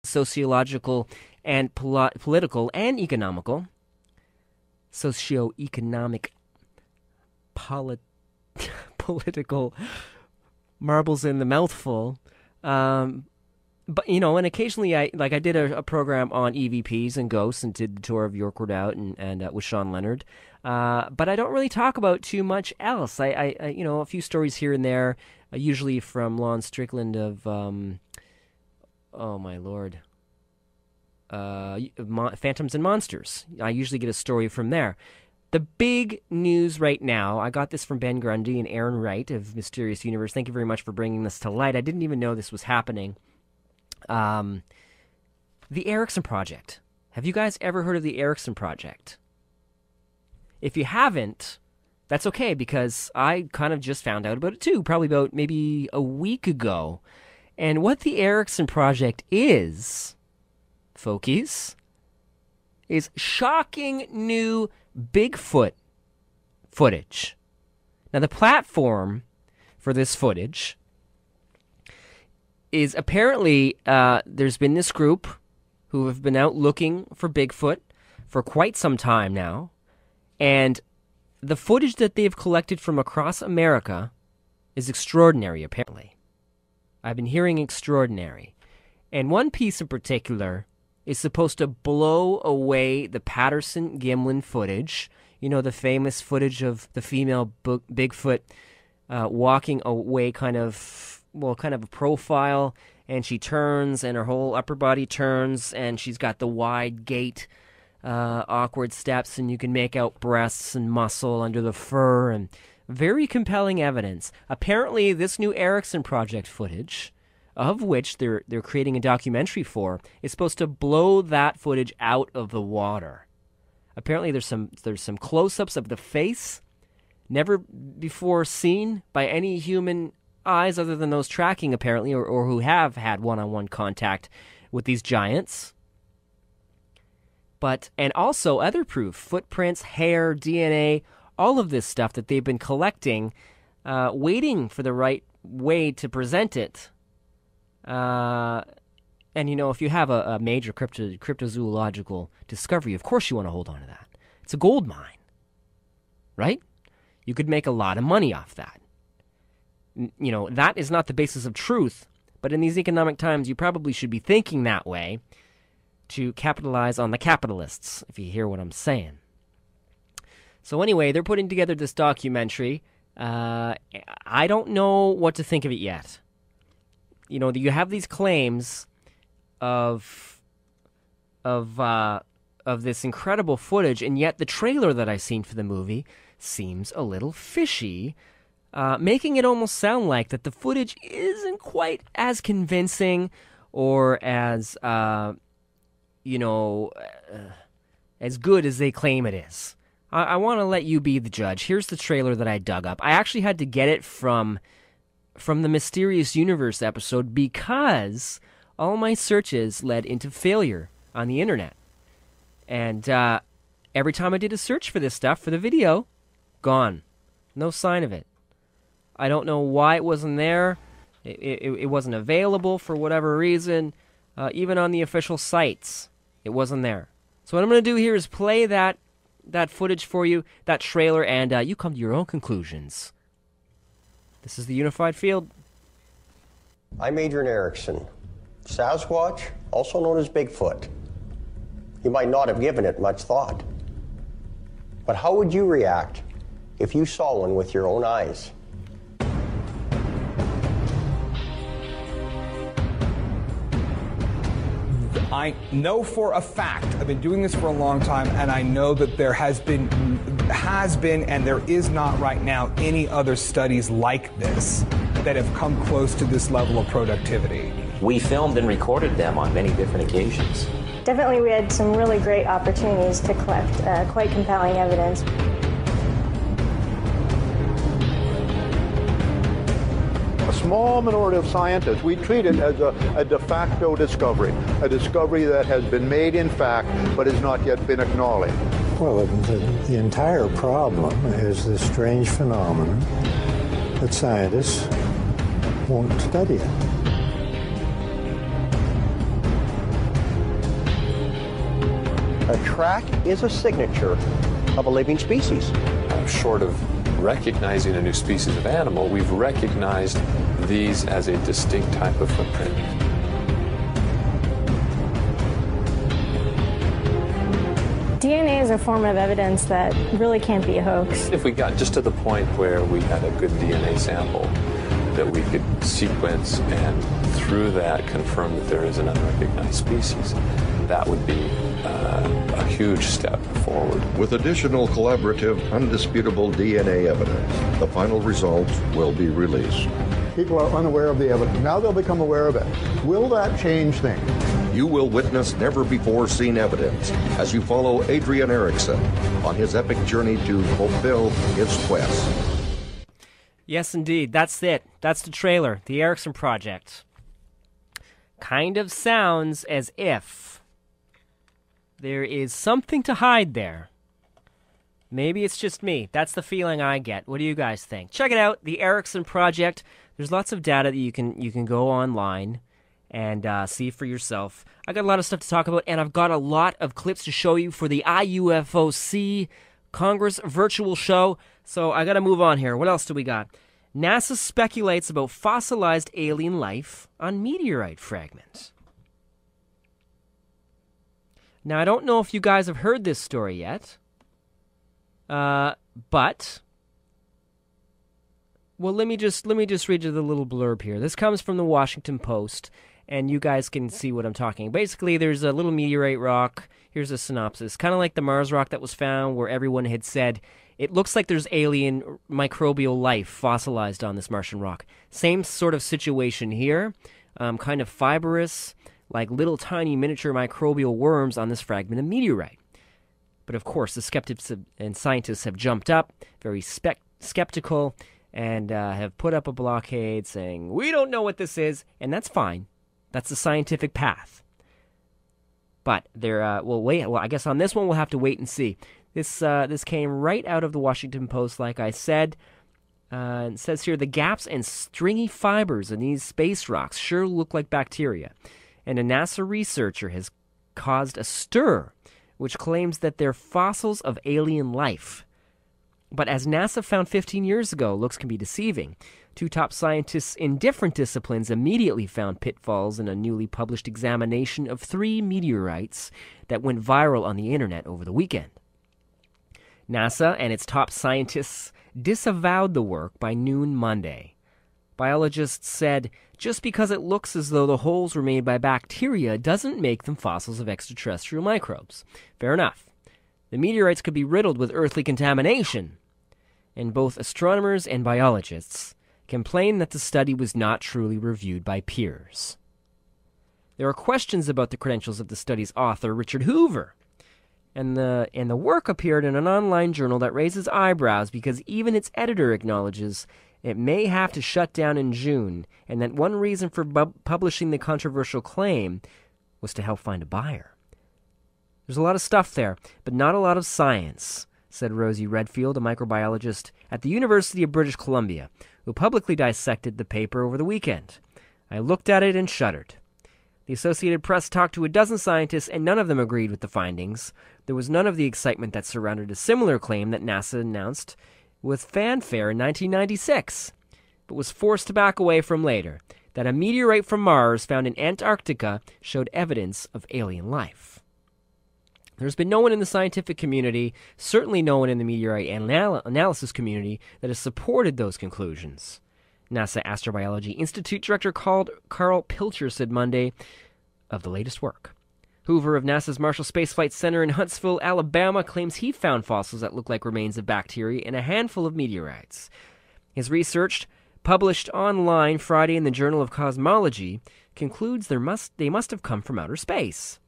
sociological and political and economical, socio-economic, political marbles in the mouthful. But, you know, and occasionally I did a program on EVPs and ghosts and did the tour of York Redoubt and with Sean Leonard. But I don't really talk about too much else. I you know, a few stories here and there, usually from Lon Strickland of, oh my lord, Phantoms and Monsters. I usually get a story from there. The big news right now, I got this from Ben Grundy and Aaron Wright of Mysterious Universe. Thank you very much for bringing this to light. I didn't even know this was happening. The Erickson Project. Have you guys ever heard of the Erickson Project? If you haven't, that's okay, because I kind of just found out about it too, probably about maybe a week ago. And what the Erickson Project is, folkies, is shocking new Bigfoot footage. Now, the platform for this footage is apparently there's been this group who have been out looking for Bigfoot for quite some time now, and the footage that they've collected from across America is extraordinary, apparently. I've been hearing extraordinary. And one piece in particular is supposed to blow away the Patterson-Gimlin footage. You know, the famous footage of the female Bigfoot walking away, kind of a profile, and she turns, and her whole upper body turns, and she's got the wide gait, awkward steps, and you can make out breasts and muscle under the fur, and very compelling evidence. Apparently, this new Erickson Project footage, of which they're creating a documentary for, is supposed to blow that footage out of the water. Apparently, there's some close-ups of the face, never before seen by any human eyes other than those tracking, apparently, or who have had one-on-one contact with these giants. And also other proof, footprints, hair, DNA, all of this stuff that they've been collecting, waiting for the right way to present it. And, you know, if you have a major cryptozoological discovery, of course you want to hold on to that. It's a gold mine, right? You could make a lot of money off that. You know, that is not the basis of truth, but in these economic times, you probably should be thinking that way to capitalize on the capitalists, if you hear what I'm saying. So anyway, they're putting together this documentary. I don't know what to think of it yet. You know, you have these claims of this incredible footage, and yet the trailer that I've seen for the movie seems a little fishy, making it almost sound like that the footage isn't quite as convincing or as, as good as they claim it is. I want to let you be the judge. Here's the trailer that I dug up. I actually had to get it from the Mysterious Universe episode because all my searches led into failure on the internet. And every time I did a search for this stuff, for the video, gone. No sign of it. I don't know why it wasn't there. It wasn't available for whatever reason. Even on the official sites, it wasn't there. So what I'm going to do here is play that footage for you, that trailer, and you come to your own conclusions. This is the Unified Field. I'm Adrian Erickson. Sasquatch, also known as Bigfoot. You might not have given it much thought. But how would you react if you saw one with your own eyes? I know for a fact, I've been doing this for a long time, and I know that there has been and there is not right now any other studies like this that have come close to this level of productivity. We filmed and recorded them on many different occasions. Definitely we had some really great opportunities to collect quite compelling evidence. A small minority of scientists, we treat it as a de facto discovery, a discovery that has been made in fact, but has not yet been acknowledged. Well, the entire problem is this strange phenomenon that scientists won't study it. A track is a signature of a living species. Short of recognizing a new species of animal, we've recognized these as a distinct type of footprint. DNA is a form of evidence that really can't be a hoax. If we got just to the point where we had a good DNA sample that we could sequence and through that confirm that there is an unrecognized species, that would be a huge step forward. With additional collaborative, undisputable DNA evidence, the final results will be released. People are unaware of the evidence. Now they'll become aware of it. Will that change things? You will witness never-before-seen evidence as you follow Adrian Erickson on his epic journey to fulfill his quest. Yes, indeed. That's it. That's the trailer, the Erickson Project. Kind of sounds as if there is something to hide there. Maybe it's just me. That's the feeling I get. What do you guys think? Check it out, the Erickson Project. There's lots of data that you can go online and see for yourself. I got a lot of stuff to talk about, and I've got a lot of clips to show you for the IUFOC Congress virtual show. So I got to move on here. What else do we got? NASA speculates about fossilized alien life on meteorite fragments. Now, I don't know if you guys have heard this story yet, but... Well, let me just read you the little blurb here. This comes from the Washington Post, and you guys can see what I'm talking. Basically, there's a little meteorite rock. Here's a synopsis. Kind of like the Mars rock that was found, where everyone had said, it looks like there's alien microbial life fossilized on this Martian rock. Same sort of situation here. Kind of fibrous, like little tiny miniature microbial worms on this fragment of meteorite. But of course, the skeptics and scientists have jumped up, very skeptical, and have put up a blockade saying, we don't know what this is, and that's fine. That's the scientific path. But I guess on this one we'll have to wait and see. This came right out of the Washington Post, like I said. It says here, the gaps and stringy fibers in these space rocks sure look like bacteria. And a NASA researcher has caused a stir, which claims that they're fossils of alien life. But as NASA found 15 years ago, looks can be deceiving. Two top scientists in different disciplines immediately found pitfalls in a newly published examination of 3 meteorites that went viral on the internet over the weekend. NASA and its top scientists disavowed the work by noon Monday. Biologists said, just because it looks as though the holes were made by bacteria doesn't make them fossils of extraterrestrial microbes. Fair enough. The meteorites could be riddled with earthly contamination. And both astronomers and biologists complain that the study was not truly reviewed by peers. There are questions about the credentials of the study's author, Richard Hoover. And the work appeared in an online journal that raises eyebrows because even its editor acknowledges it may have to shut down in June, and that one reason for publishing the controversial claim was to help find a buyer. There's a lot of stuff there, but not a lot of science, said Rosie Redfield, a microbiologist at the University of British Columbia, who publicly dissected the paper over the weekend. I looked at it and shuddered. The Associated Press talked to a dozen scientists, and none of them agreed with the findings. There was none of the excitement that surrounded a similar claim that NASA announced with fanfare in 1996, but was forced to back away from later, that a meteorite from Mars found in Antarctica showed evidence of alien life. There's been no one in the scientific community, certainly no one in the meteorite analysis community, that has supported those conclusions. NASA Astrobiology Institute Director Carl Pilcher said Monday of the latest work. Hoover of NASA's Marshall Space Flight Center in Huntsville, Alabama, claims he found fossils that look like remains of bacteria in a handful of meteorites. His research, published online Friday in the Journal of Cosmology, concludes they must have come from outer space.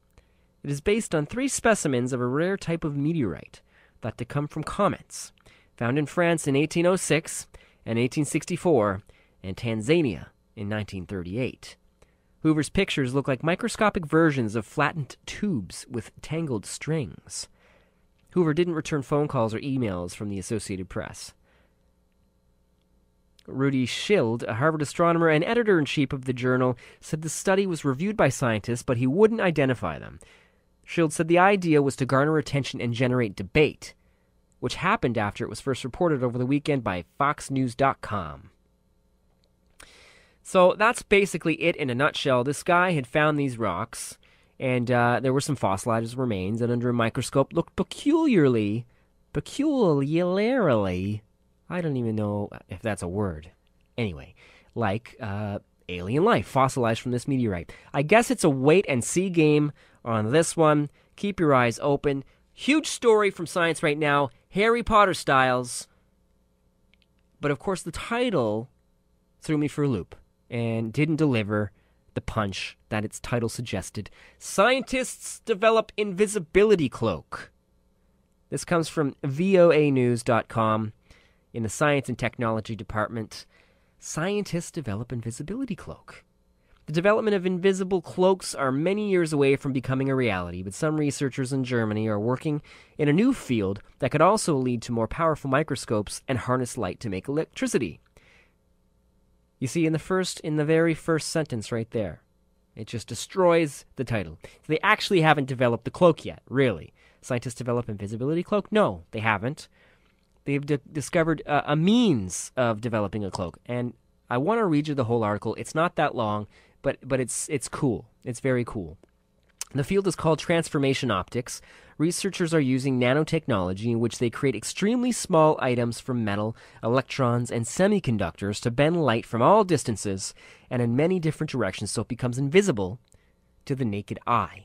It is based on 3 specimens of a rare type of meteorite, thought to come from comets, found in France in 1806 and 1864, and Tanzania in 1938. Hoover's pictures look like microscopic versions of flattened tubes with tangled strings. Hoover didn't return phone calls or emails from the Associated Press. Rudy Schild, a Harvard astronomer and editor-in-chief of the journal, said the study was reviewed by scientists, but he wouldn't identify them. Shield said the idea was to garner attention and generate debate, which happened after it was first reported over the weekend by FoxNews.com. So that's basically it in a nutshell. This guy had found these rocks, and there were some fossilized remains that under a microscope looked peculiarly, I don't even know if that's a word. Anyway, like alien life fossilized from this meteorite. I guess it's a wait-and-see game on this one. Keep your eyes open. Huge story from Science right now, Harry Potter styles. But of course the title threw me for a loop and didn't deliver the punch that its title suggested. Scientists develop invisibility cloak. This comes from voanews.com in the Science and Technology Department. Scientists develop invisibility cloak. The development of invisible cloaks are many years away from becoming a reality, but some researchers in Germany are working in a new field that could also lead to more powerful microscopes and harness light to make electricity. You see, in the very first sentence right there, it just destroys the title. So they actually haven't developed the cloak yet, really. Scientists develop invisibility cloak? No, they haven't. They've discovered a means of developing a cloak, and I want to read you the whole article. It's not that long, but it's cool. It's very cool. The field is called transformation optics. Researchers are using nanotechnology in which they create extremely small items from metal, electrons, and semiconductors to bend light from all distances and in many different directions so it becomes invisible to the naked eye.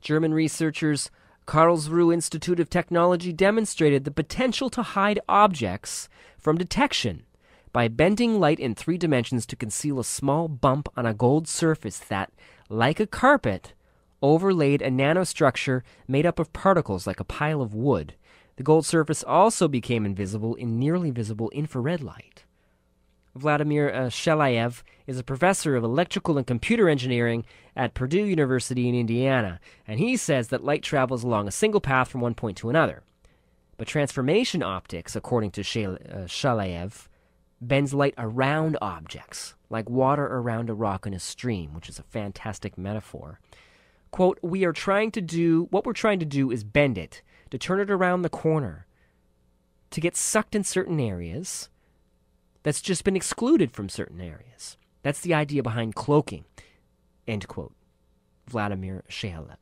German researchers Karlsruhe Institute of Technology demonstrated the potential to hide objects from detection by bending light in 3 dimensions to conceal a small bump on a gold surface that, like a carpet, overlaid a nanostructure made up of particles like a pile of wood. The gold surface also became invisible in nearly visible infrared light. Vladimir Shelayev is a professor of electrical and computer engineering at Purdue University in Indiana, and he says that light travels along a single path from one point to another. But transformation optics, according to Shelayev, bends light around objects, like water around a rock in a stream, which is a fantastic metaphor. Quote, what we're trying to do is bend it, to turn it around the corner, to get sucked in certain areas that's just been excluded from certain areas. That's the idea behind cloaking, end quote. Vladimir Shelayev.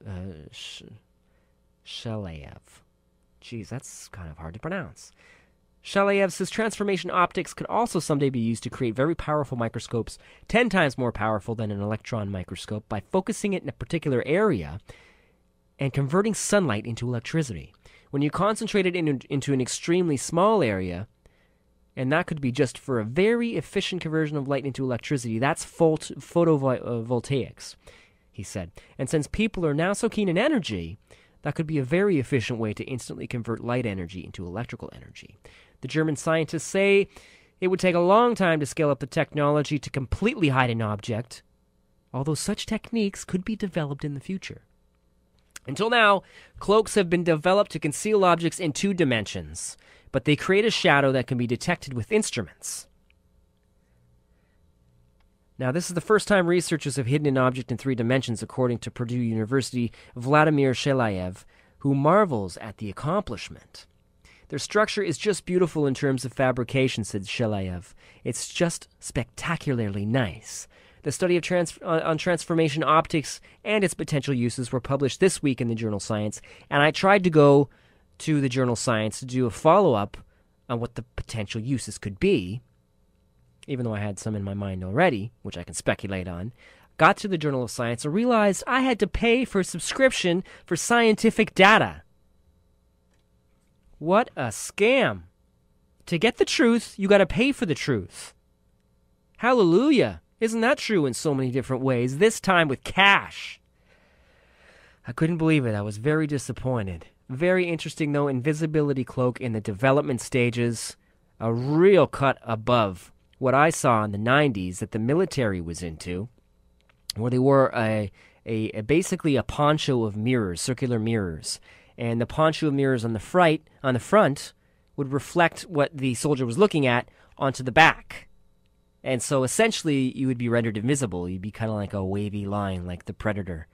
Geez, that's kind of hard to pronounce. Shelayev says transformation optics could also someday be used to create very powerful microscopes, 10 times more powerful than an electron microscope, by focusing it in a particular area and converting sunlight into electricity. When you concentrate it into an extremely small area, and that could be just for a very efficient conversion of light into electricity, that's photovoltaics, he said. And since people are now so keen in energy, that could be a very efficient way to instantly convert light energy into electrical energy. The German scientists say it would take a long time to scale up the technology to completely hide an object, although such techniques could be developed in the future. Until now, cloaks have been developed to conceal objects in 2 dimensions, but they create a shadow that can be detected with instruments. Now, this is the first time researchers have hidden an object in 3 dimensions, according to Purdue University Vladimir Shelayev, who marvels at the accomplishment. Their structure is just beautiful in terms of fabrication, said Shelayev. It's just spectacularly nice. The study of on transformation optics and its potential uses were published this week in the journal Science, and I tried to go to the journal Science to do a follow-up on what the potential uses could be, even though I had some in my mind already, which I can speculate on. Got to the Journal of Science and realized I had to pay for a subscription for scientific data. What a scam. To get the truth, you got to pay for the truth. Hallelujah. Isn't that true in so many different ways, this time with cash? I couldn't believe it. I was very disappointed. Very interesting, though, invisibility cloak in the development stages, a real cut above what I saw in the 90s that the military was into, where they wore basically a poncho of mirrors, circular mirrors, and the poncho of mirrors on the front would reflect what the soldier was looking at onto the back. And so essentially you would be rendered invisible. You'd be kind of like a wavy line, like the Predator.